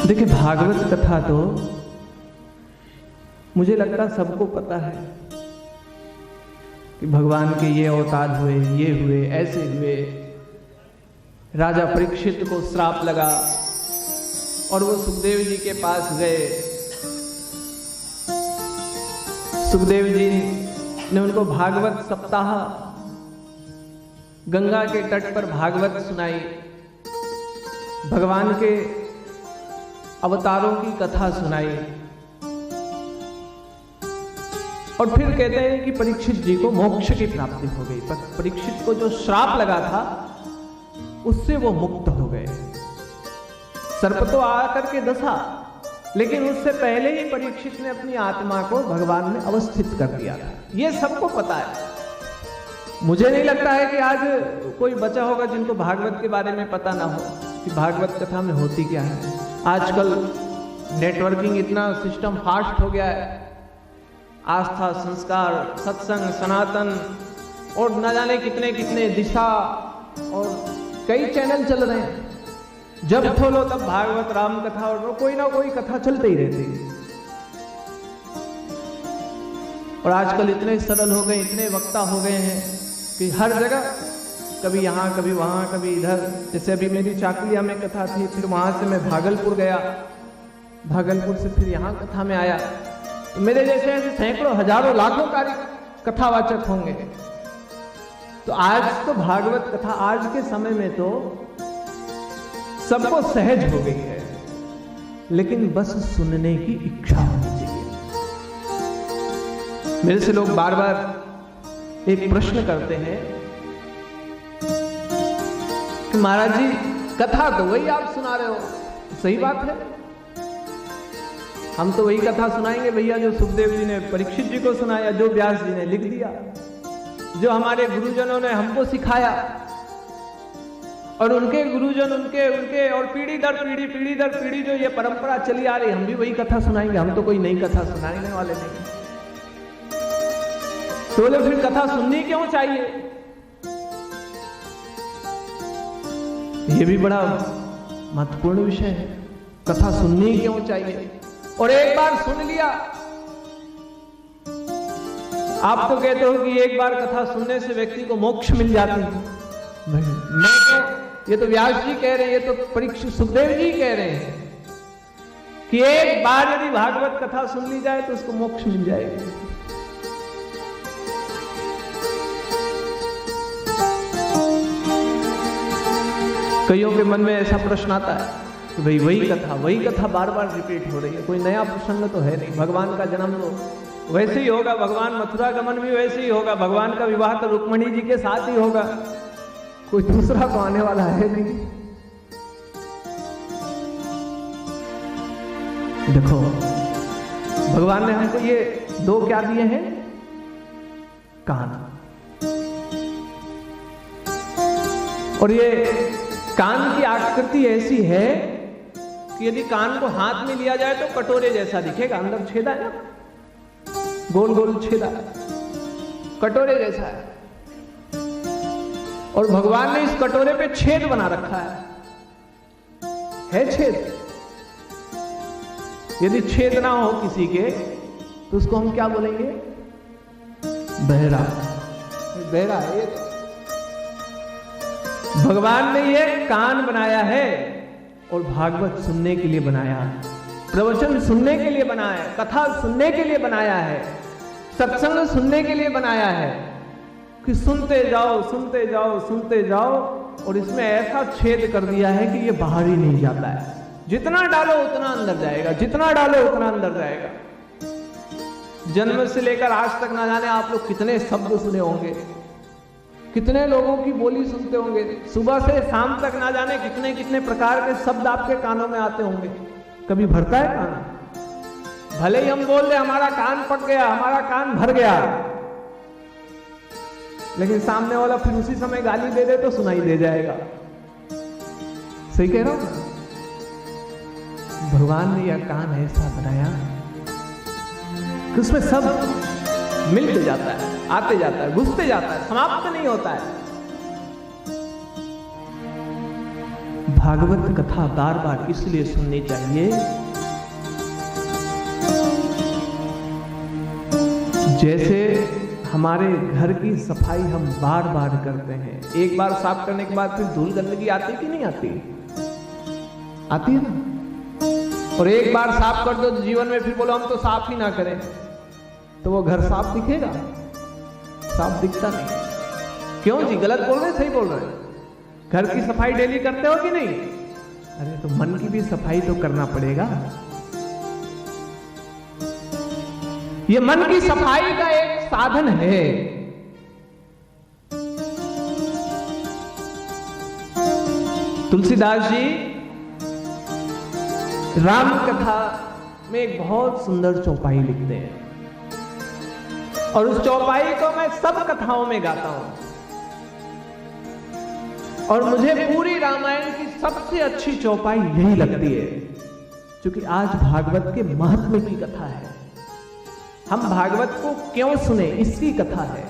देखिए, भागवत कथा तो मुझे लगता सबको पता है कि भगवान के ये अवतार हुए, ये हुए, ऐसे हुए। राजा परीक्षित को श्राप लगा और वो सुखदेव जी के पास गए। सुखदेव जी ने उनको भागवत सप्ताह गंगा के तट पर भागवत सुनाई, भगवान के अवतारों की कथा सुनाई। और फिर कहते हैं कि परीक्षित जी को मोक्ष की प्राप्ति हो गई। परीक्षित को जो श्राप लगा था उससे वो मुक्त हो गए। सर्प तो आकर के दसा, लेकिन उससे पहले ही परीक्षित ने अपनी आत्मा को भगवान में अवस्थित कर दिया था। ये सबको पता है। मुझे नहीं लगता है कि आज कोई बचा होगा जिनको भागवत के बारे में पता ना हो कि भागवत कथा में होती क्या है। आजकल नेटवर्किंग इतना सिस्टम फास्ट हो गया है। आस्था, संस्कार, सत्संग, सनातन और न जाने कितने कितने दिशा और कई चैनल चल रहे हैं। जब खोलो तब भागवत, राम कथा और कोई ना कोई कथा चलते ही रहती है। और आजकल इतने सरल हो गए, इतने वक्ता हो गए हैं कि हर जगह कभी यहाँ, कभी वहाँ, कभी इधर। जैसे अभी मेरी चाकलिया में कथा थी, फिर वहां से मैं भागलपुर गया, भागलपुर से फिर यहाँ कथा में आया। तो मेरे जैसे ऐसे सैकड़ों, हजारों, लाखों कथावाचक होंगे। तो आज तो भागवत कथा आज के समय में तो सबको सहज हो गई है, लेकिन बस सुनने की इच्छा होनी चाहिए। मेरे से लोग बार बार एक प्रश्न करते हैं कि महाराज जी, कथा तो वही आप सुना रहे हो। सही बात है, हम तो वही कथा सुनाएंगे भैया जो सुखदेव जी ने परीक्षित जी को सुनाया, जो व्यास जी ने लिख दिया, जो हमारे गुरुजनों ने हमको सिखाया। और उनके गुरुजन, उनके और पीढ़ी दर पीढ़ी जो ये परंपरा चली आ रही, हम भी वही कथा सुनाएंगे। हम तो कोई नई कथा सुनाने वाले नहीं। तो बोले फिर कथा सुननी क्यों चाहिए? ये भी बड़ा महत्वपूर्ण विषय है। कथा सुननी क्यों चाहिए? और एक बार सुन लिया, आप तो कहते हो कि एक बार कथा सुनने से व्यक्ति को मोक्ष मिल जाती है। मैं तो, ये तो व्यास जी कह रहे हैं, ये तो परीक्षित सुखदेव जी कह रहे हैं कि एक बार यदि भागवत कथा सुन ली जाए तो उसको मोक्ष मिल जाएगा। कईयों के मन में ऐसा प्रश्न आता है कि भाई वही कथा बार बार रिपीट हो रही है, कोई नया प्रसंग तो है नहीं। भगवान का जन्म तो वैसे ही होगा, भगवान मथुरा गमन भी वैसे ही होगा, भगवान का विवाह तो रुक्मिणी जी के साथ ही होगा, कोई दूसरा तो आने वाला है नहीं। देखो, भगवान ने हमको ये दो क्या दिए हैं? कान। और ये कान की आकृति ऐसी है कि यदि कान को हाथ में लिया जाए तो कटोरे जैसा दिखेगा। अंदर छेदा है ना, गोल गोल छेदा, कटोरे जैसा है। और भगवान ने इस कटोरे पे छेद बना रखा है छेद। यदि छेद ना हो किसी के तो उसको हम क्या बोलेंगे? बहरा। बहरा है ये। भगवान ने ये कान बनाया है और भागवत सुनने के लिए बनाया है, प्रवचन सुनने के लिए बनाया है, कथा सुनने के लिए बनाया है, सत्संग सुनने के लिए बनाया है कि सुनते जाओ, सुनते जाओ, सुनते जाओ। और इसमें ऐसा छेद कर दिया है कि ये बाहर ही नहीं जाता है। जितना डालो उतना अंदर जाएगा, जितना डालो उतना अंदर जाएगा। जन्म से लेकर आज तक ना जाने आप लोग कितने शब्द सुने होंगे, कितने लोगों की बोली सुनते होंगे। सुबह से शाम तक ना जाने कितने कितने प्रकार के शब्द आपके कानों में आते होंगे। कभी भरता है कान? भले ही हम बोल रहे हमारा कान पक गया, हमारा कान भर गया, लेकिन सामने वाला फिर उसी समय गाली दे दे तो सुनाई दे जाएगा। सही कह रहा हूं? भगवान ने यह कान ऐसा बनाया कि उसमें सब मिलते जाता है, आते जाता है, घुसते जाता है, समाप्त नहीं होता है। भागवत कथा बार बार इसलिए सुननी चाहिए, जैसे हमारे घर की सफाई हम बार बार करते हैं, एक बार साफ करने के बाद फिर धूल गंदगी आती कि नहीं आती? आती है ना। और एक बार साफ कर दो तो जीवन में फिर बोलो हम तो साफ ही ना करें, तो वो घर साफ दिखेगा? साफ दिखता नहीं। क्यों जी, गलत बोल रहे सही बोल रहे? घर की सफाई डेली करते हो कि नहीं? अरे तो मन की भी सफाई तो करना पड़ेगा। ये मन की सफाई का एक साधन है। तुलसीदास जी राम कथा में एक बहुत सुंदर चौपाई लिखते हैं, और उस चौपाई को मैं सब कथाओं में गाता हूं, और मुझे पूरी रामायण की सबसे अच्छी चौपाई यही लगती है, क्योंकि आज भागवत के महत्व की कथा है। हम भागवत को क्यों सुने, इसकी कथा है।